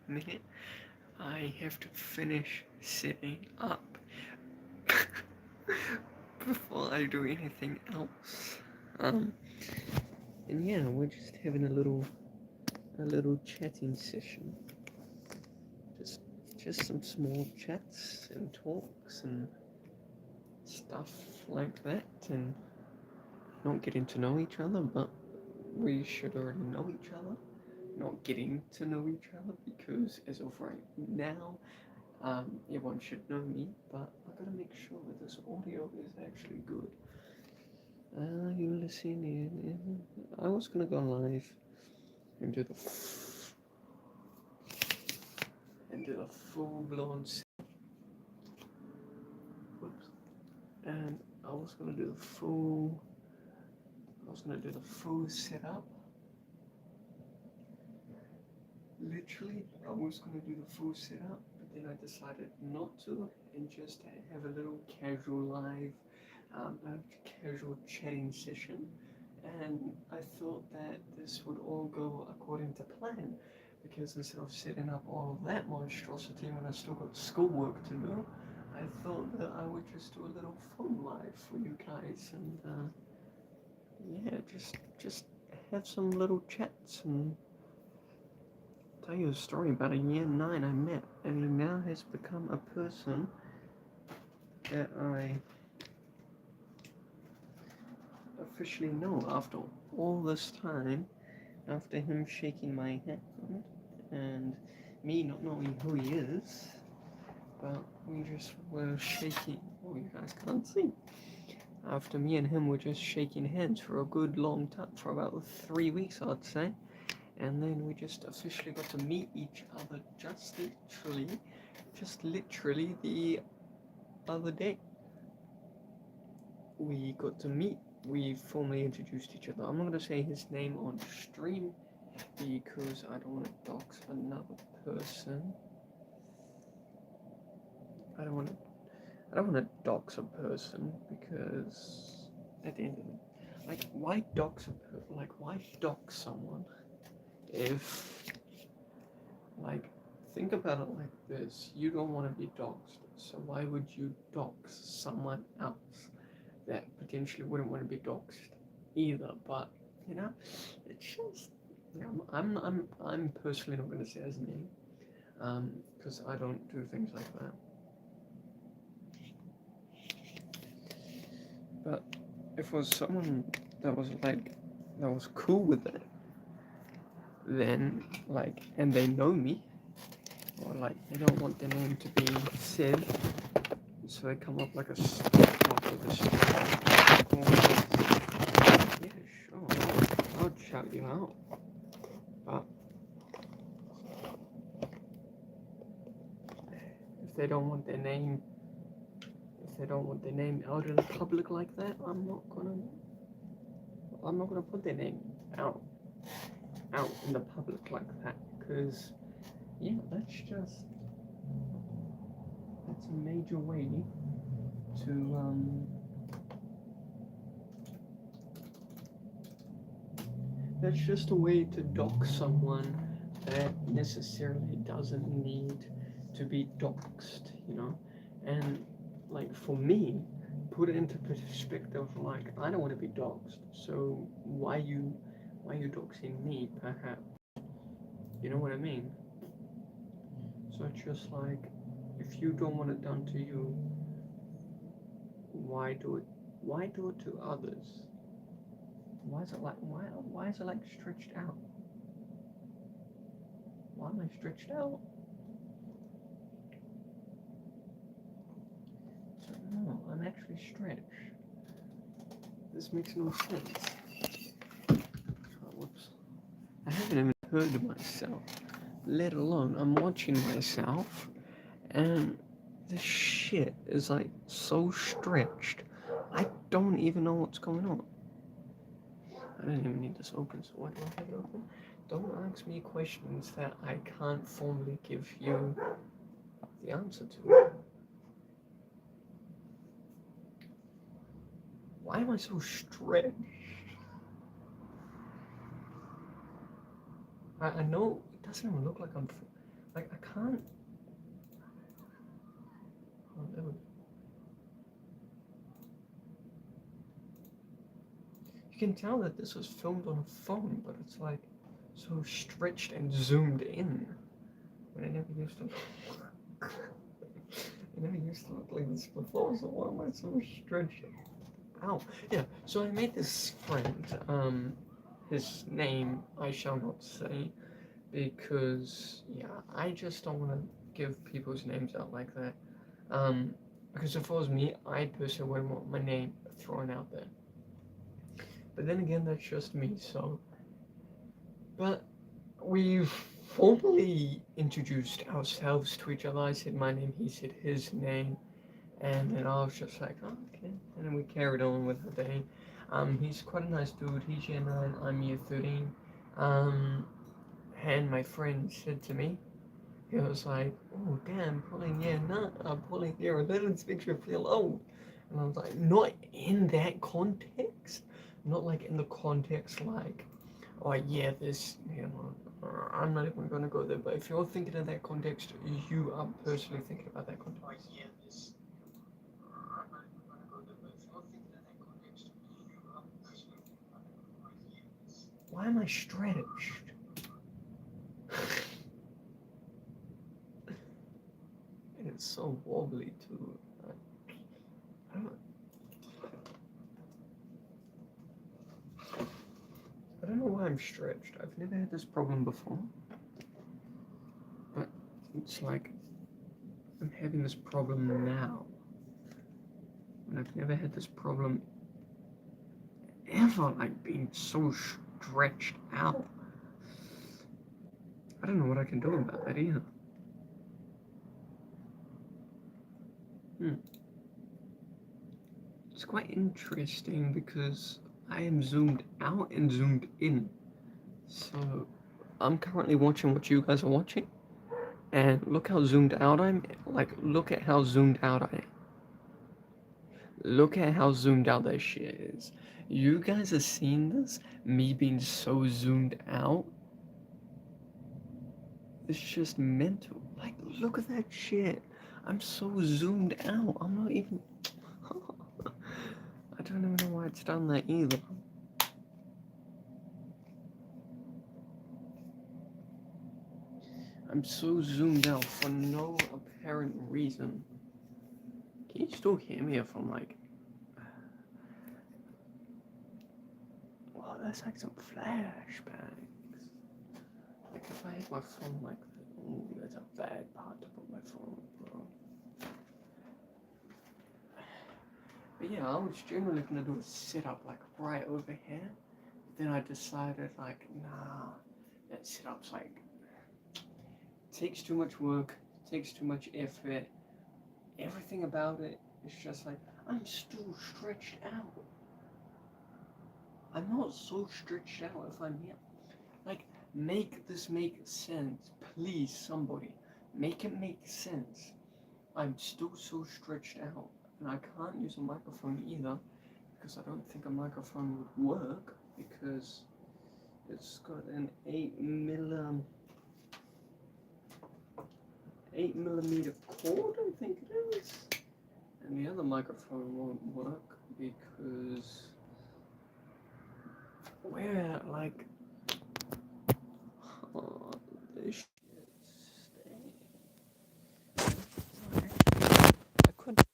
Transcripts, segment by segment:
minute. I have to finish setting up before I do anything else. And yeah, we're just having a little chatting session. Just just some small chats and talks and stuff like that, and not getting to know each other, but we should already know each other. Not getting to know each other because as of right now, everyone should know me, but I gotta make sure that this audio is actually good. You listening? I was gonna go live and do the full blown. Whoops. And I was gonna do the full. I was gonna do the full setup. Literally, I was gonna do the full setup, but then I decided not to, and just have a little casual live, a casual chatting session. And I thought that this would all go according to plan, because instead of setting up all of that monstrosity when I still got schoolwork to do, I thought that I would just do a little phone live for you guys, and yeah, just have some little chats and tell you a story about a year 9 I met, and he now has become a person that I officially know after all this time, after him shaking my hand and me not knowing who he is, but we just were shaking. Oh, you guys can't see. After me and him were just shaking hands for a good long time, for about 3 weeks, I'd say. And then we just officially got to meet each other just literally the other day. We got to meet, we formally introduced each other. I'm not going to say his name on stream because I don't want to dox another person. I don't want to dox a person because at the end of it, like, why dox someone if, like, think about it like this: you don't want to be doxed, so why would you dox someone else that potentially wouldn't want to be doxed either? But you know, it's just, I'm personally not going to say his name, because I don't do things like that. But if it was someone that was cool with it, then, like, and they know me, or like they don't want their name to be said, so they come up like a yeah, sure, I'll shout you out. But if they don't want their name, out in the public like that, I'm not gonna put their name out in the public like that, because yeah, that's a major way to that's just a way to dox someone that necessarily doesn't need to be doxed, you know. And like, for me, put it into perspective, like, I don't want to be doxed, so why you doxing me, perhaps? You know what I mean? So it's just like, if you don't want it done to you, why do it? Why do it to others? Why is it like, why is it like stretched out? Why am I stretched out? So no, I'm actually stretched. This makes no sense. Oh, whoops. I haven't even heard myself, let alone I'm watching myself, and this shit is like so stretched. I don't even know what's going on. I don't even need this open, so why do I have it open? Don't ask me questions that I can't formally give you the answer to. Why am I so stretched? I know it doesn't even look like I'm, like, You can tell that this was filmed on a phone, but it's like so stretched and zoomed in. But I never used to. I never used to look like this before, so why am I so stretched? Ow. Yeah, so I made this friend. His name I shall not say because, yeah, I just don't want to give people's names out like that. Because if it was me, I personally wouldn't want my name thrown out there. But then again, that's just me, so. But we've formally introduced ourselves to each other. I said my name, he said his name, and then I was just like, oh, okay. And then we carried on with the day. He's quite a nice dude. He's year 9, I'm year 13. And my friend said to me, he was like, oh, damn, pulling year 9, pulling year 11 makes you feel old. And I was like, not in that context. Not like in the context like, oh, yeah, this, I'm not even going to go there, but if you're thinking in that context, you are personally thinking about that context. Oh, yeah, this, I'm not even going to go there, but if you're thinking in that context, you are personally thinking about that context. Why am I stretched? And it's so wobbly too. I don't know why I'm stretched. I've never had this problem before. But it's like I'm having this problem now. And I've never had this problem ever, like being so stretched out. I don't know what I can do about that either. It's quite interesting because I am zoomed out and zoomed in. So I'm currently watching what you guys are watching. And look how zoomed out I'm. Like, look at how zoomed out I am. Look at how zoomed out that shit is. You guys are seeing this? Me being so zoomed out? It's just mental. Like, look at that shit. I'm so zoomed out. I'm not even... I don't even know why it's done that either. I'm so zoomed out for no apparent reason. Can you still hear me if I'm like... Wow, that's like some flashbacks. Like if I had my phone like that, ooh, that's a bad part to put my phone, bro. But yeah, I was generally gonna do a sit-up like right over here. Then I decided like, nah, that sit-up's like, takes too much work, takes too much effort. Everything about it is just like, I'm still stretched out. I'm not so stretched out if I'm here. Like, make this make sense. Please, somebody. Make it make sense. I'm still so stretched out. And I can't use a microphone either. Because I don't think a microphone would work. Because it's got an 8mm cord, I think it is. And the other microphone won't work because we're like, oh, this shit staying. I couldn't.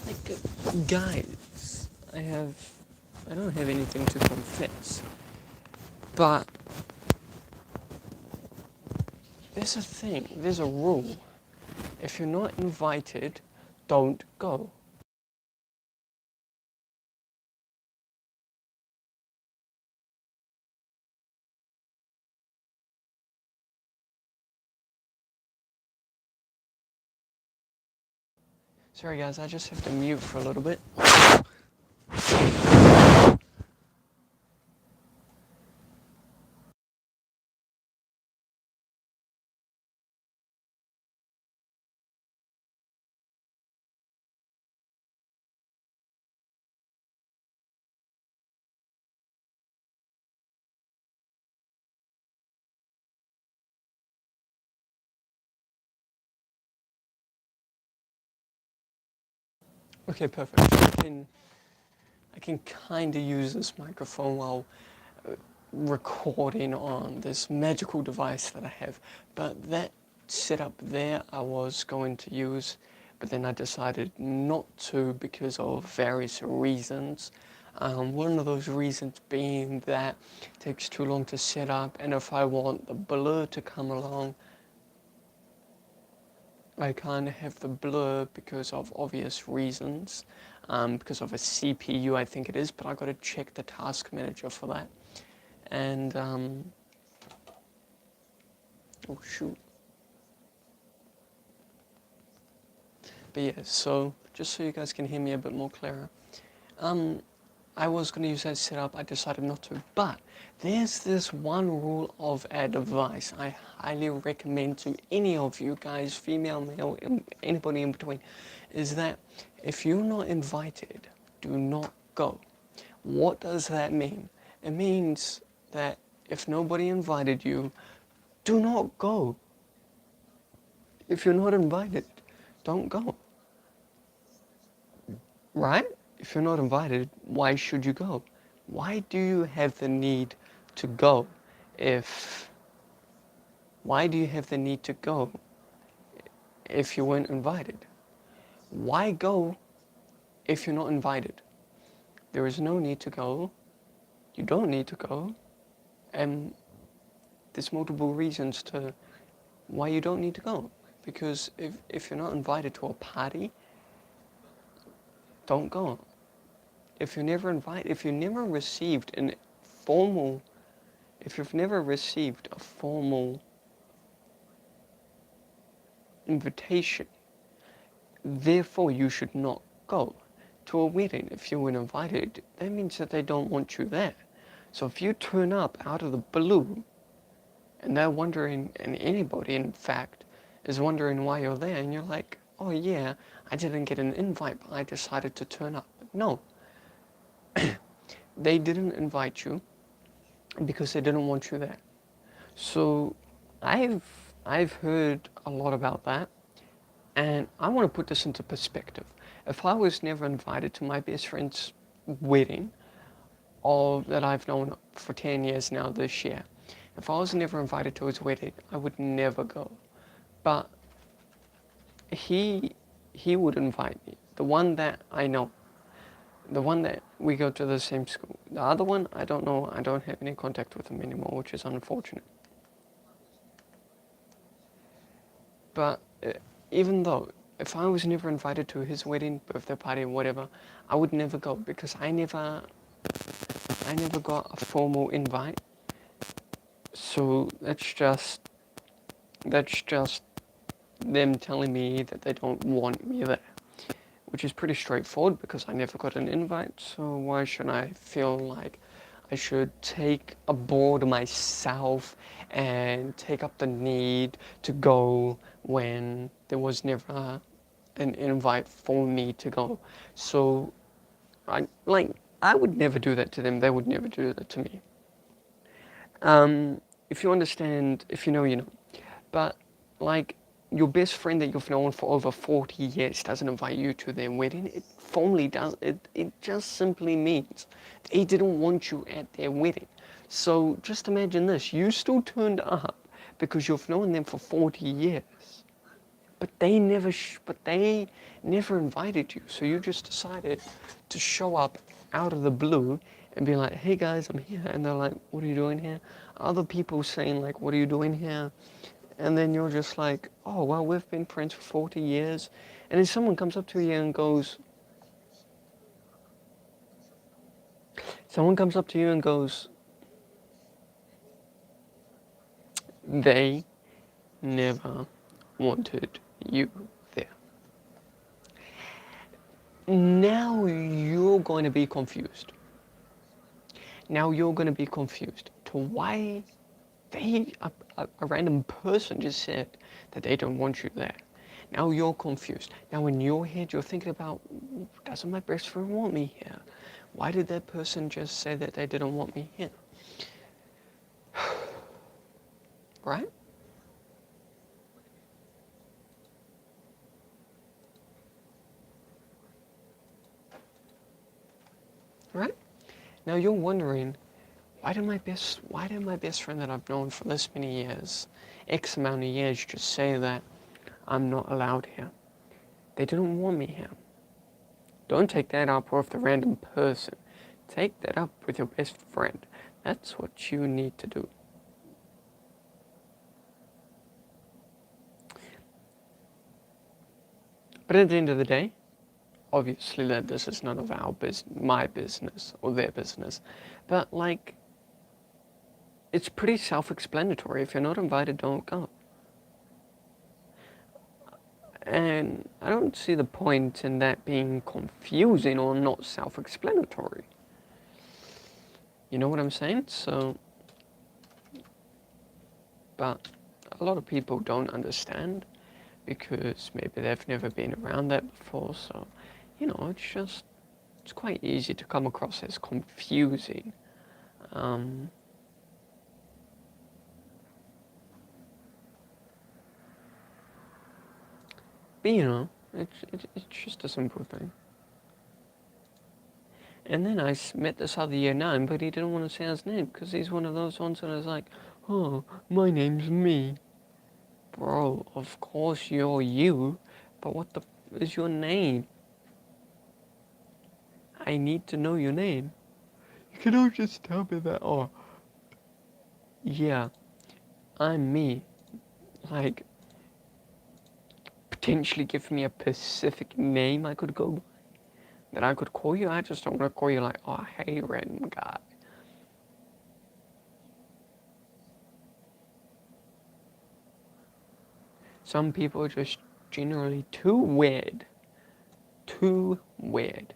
Like, guys, I don't have anything to confess, but there's a thing, there's a rule. If you're not invited, don't go. Sorry guys, I just have to mute for a little bit. Okay, perfect. So I can kind of use this microphone while recording on this magical device that I have. But that setup there I was going to use, but then I decided not to because of various reasons. One of those reasons being that it takes too long to set up, and if I want the blur to come along, I can't have the blur because of obvious reasons, because of a CPU, I think it is, but I got to check the task manager for that. And oh shoot. But yeah, so just so you guys can hear me a bit more clearer, um, I was going to use that setup. I decided not to, but there's this one rule of advice I highly recommend to any of you guys, female, male, anybody in between, is that if you're not invited, do not go. What does that mean? It means that if nobody invited you, do not go. If you're not invited, don't go. Right? If you're not invited, why should you go? Why do you have the need to go if why do you have the need to go if you weren't invited? Why go if you're not invited? There is no need to go. You don't need to go. And there's multiple reasons to why you don't need to go. Because if you're not invited to a party, don't go. If you never received an formal if you've never received a formal invitation, therefore you should not go to a wedding. If you weren't invited, that means that they don't want you there. So if you turn up out of the blue and they're wondering, and anybody in fact is wondering why you're there, and you're like, oh yeah, I didn't get an invite, but I decided to turn up. No, they didn't invite you because they didn't want you there. So I've I've heard a lot about that. And I want to put this into perspective. If I was never invited to my best friend's wedding, all that I've known for 10 years now this year, if I was never invited to his wedding, I would never go. But he he would invite me. The one that I know, the one that we go to the same school. The other one, I don't know. I don't have any contact with him anymore, which is unfortunate. But even though, if I was never invited to his wedding, birthday party, whatever, I would never go because I never got a formal invite. So that's just them telling me that they don't want me there, which is pretty straightforward because I never got an invite. So why should I feel like I should take aboard myself and take up the need to go when there was never an invite for me to go? So I would never do that to them. They would never do that to me. If you understand, if you know, you know. But like your best friend that you've known for over 40 years doesn't invite you to their wedding, it formally does. It just simply means they didn't want you at their wedding. So just imagine this: you still turned up because you've known them for 40 years, but they never invited you. So you just decided to show up out of the blue and be like, "Hey guys, I'm here," and they're like, "What are you doing here?" Other people saying like, "What are you doing here?" And then you're just like, "Oh well, we've been friends for 40 years," and then someone comes up to you and goes, someone comes up to you and goes, "They never wanted you there." Now you're going to be confused. Now you're going to be confused to why a random person just said that they don't want you there. Now you're confused. Now in your head you're thinking about, doesn't my best friend want me here? Why did that person just say that they didn't want me here? Right? right? Now you're wondering, why did my best friend that I've known for this many years, X amount of years, just say that I'm not allowed here? They didn't want me here. Don't take that up with a random person. Take that up with your best friend. That's what you need to do. But at the end of the day, obviously that this is none of my business or their business. But like, it's pretty self-explanatory. If you're not invited, don't go. And I don't see the point in that being confusing or not self-explanatory. You know what I'm saying? So, but a lot of people don't understand because maybe they've never been around that before. So, it's quite easy to come across as confusing. Um, but it's just a simple thing. And then I met this other year 9, but he didn't want to say his name because he's one of those ones that is like, oh, my name's me. Bro, of course you're you, but what the is your name? I need to know your name. You cannot just tell me that, oh, yeah, I'm me. Like, potentially give me a specific name I could go by, that I could call you. I just don't want to call you like, oh, hey, random guy. Some people are just generally too weird. Too weird.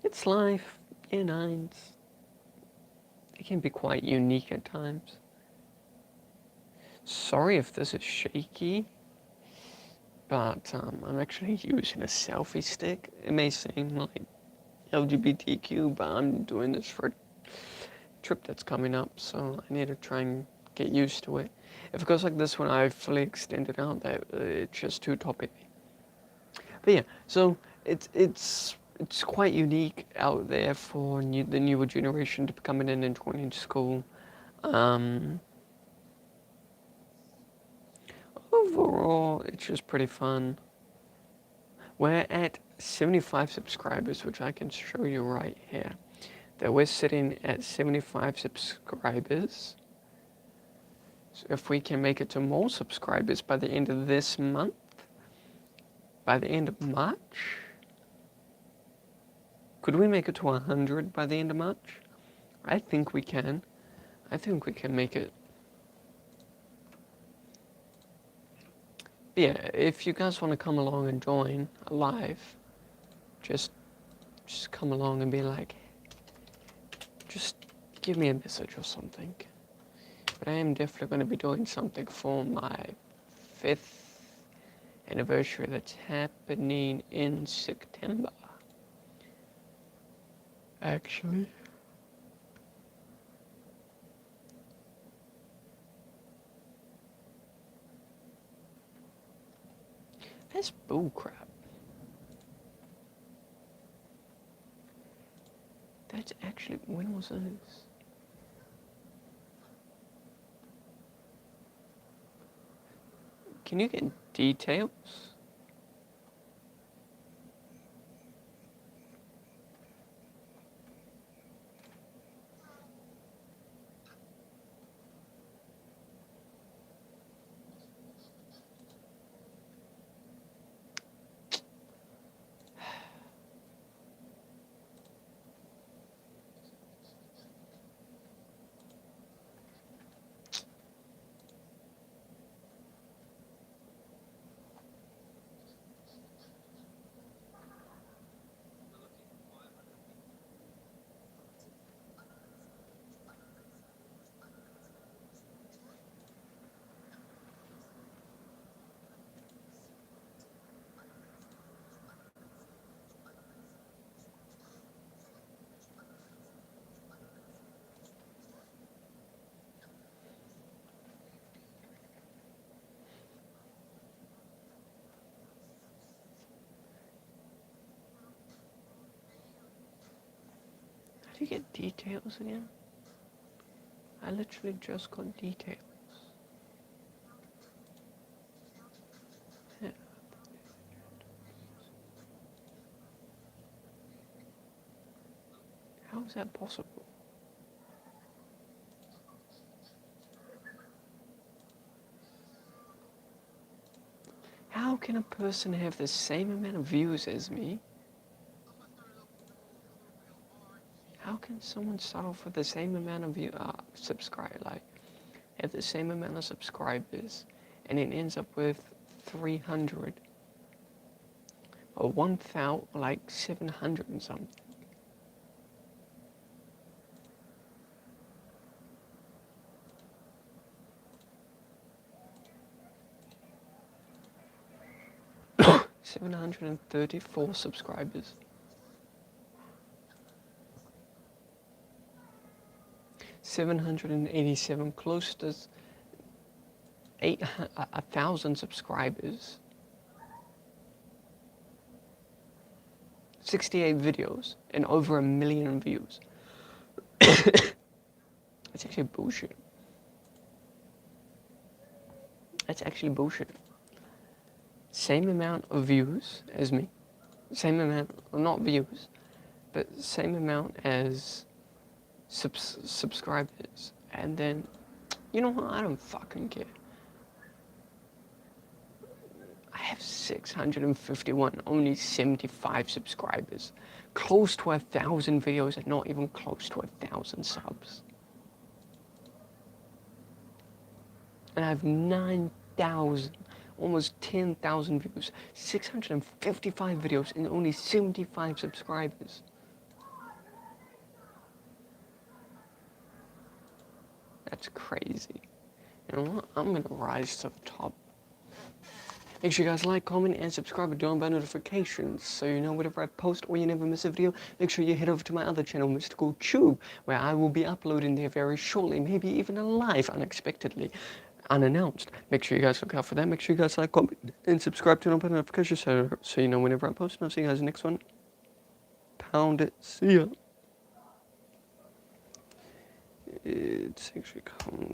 It's life. Year 9s. It can be quite unique at times. Sorry if this is shaky, but I'm actually using a selfie stick. It may seem like LGBTQ, but I'm doing this for a trip that's coming up, so I need to try and get used to it. If it goes like this when I fully extend it out, that it's just too toppy. But yeah, so it's quite unique out there for the newer generation to be coming in and joining school. Overall, it's just pretty fun. We're at 75 subscribers, which I can show you right here. That we're sitting at 75 subscribers. So if we can make it to more subscribers by the end of this month, by the end of March, could we make it to 100 by the end of March? I think we can. I think we can make it. But yeah, if you guys want to come along and join live, just come along and be like, just give me a message or something. But I am definitely going to be doing something for my 5th anniversary that's happening in September. Actually. That's bullcrap. That's actually, when was this? Can you get details? you get details again? I literally just got details. Yeah. How is that possible? How can a person have the same amount of views as me? How can someone start off with the same amount of have the same amount of subscribers, and it ends up with 300 or 1,000, like 700 and something? $734 subscribers. 787, close to 1,000 subscribers. 68 videos and over 1 million views. That's actually bullshit. That's actually bullshit. Same amount of views as me. Same amount, well, not views, but same amount as subscribers. And then, you know what? I don't fucking care. I have 651, only 75 subscribers. Close to 1,000 videos and not even close to 1,000 subs. And I have 9,000, almost 10,000 views. 655 videos and only 75 subscribers. That's crazy. You know what? I'm gonna rise to the top. Make sure you guys like, comment, and subscribe and turn on bell notifications so you know whenever I post or you never miss a video. Make sure you head over to my other channel, Mystical Tube, where I will be uploading there very shortly, maybe even live, unexpectedly, unannounced. Make sure you guys look out for that. Make sure you guys like, comment, and subscribe, turn on bell notifications so you know whenever I post. And I'll see you guys in the next one. Pound it. See ya. It's actually coming.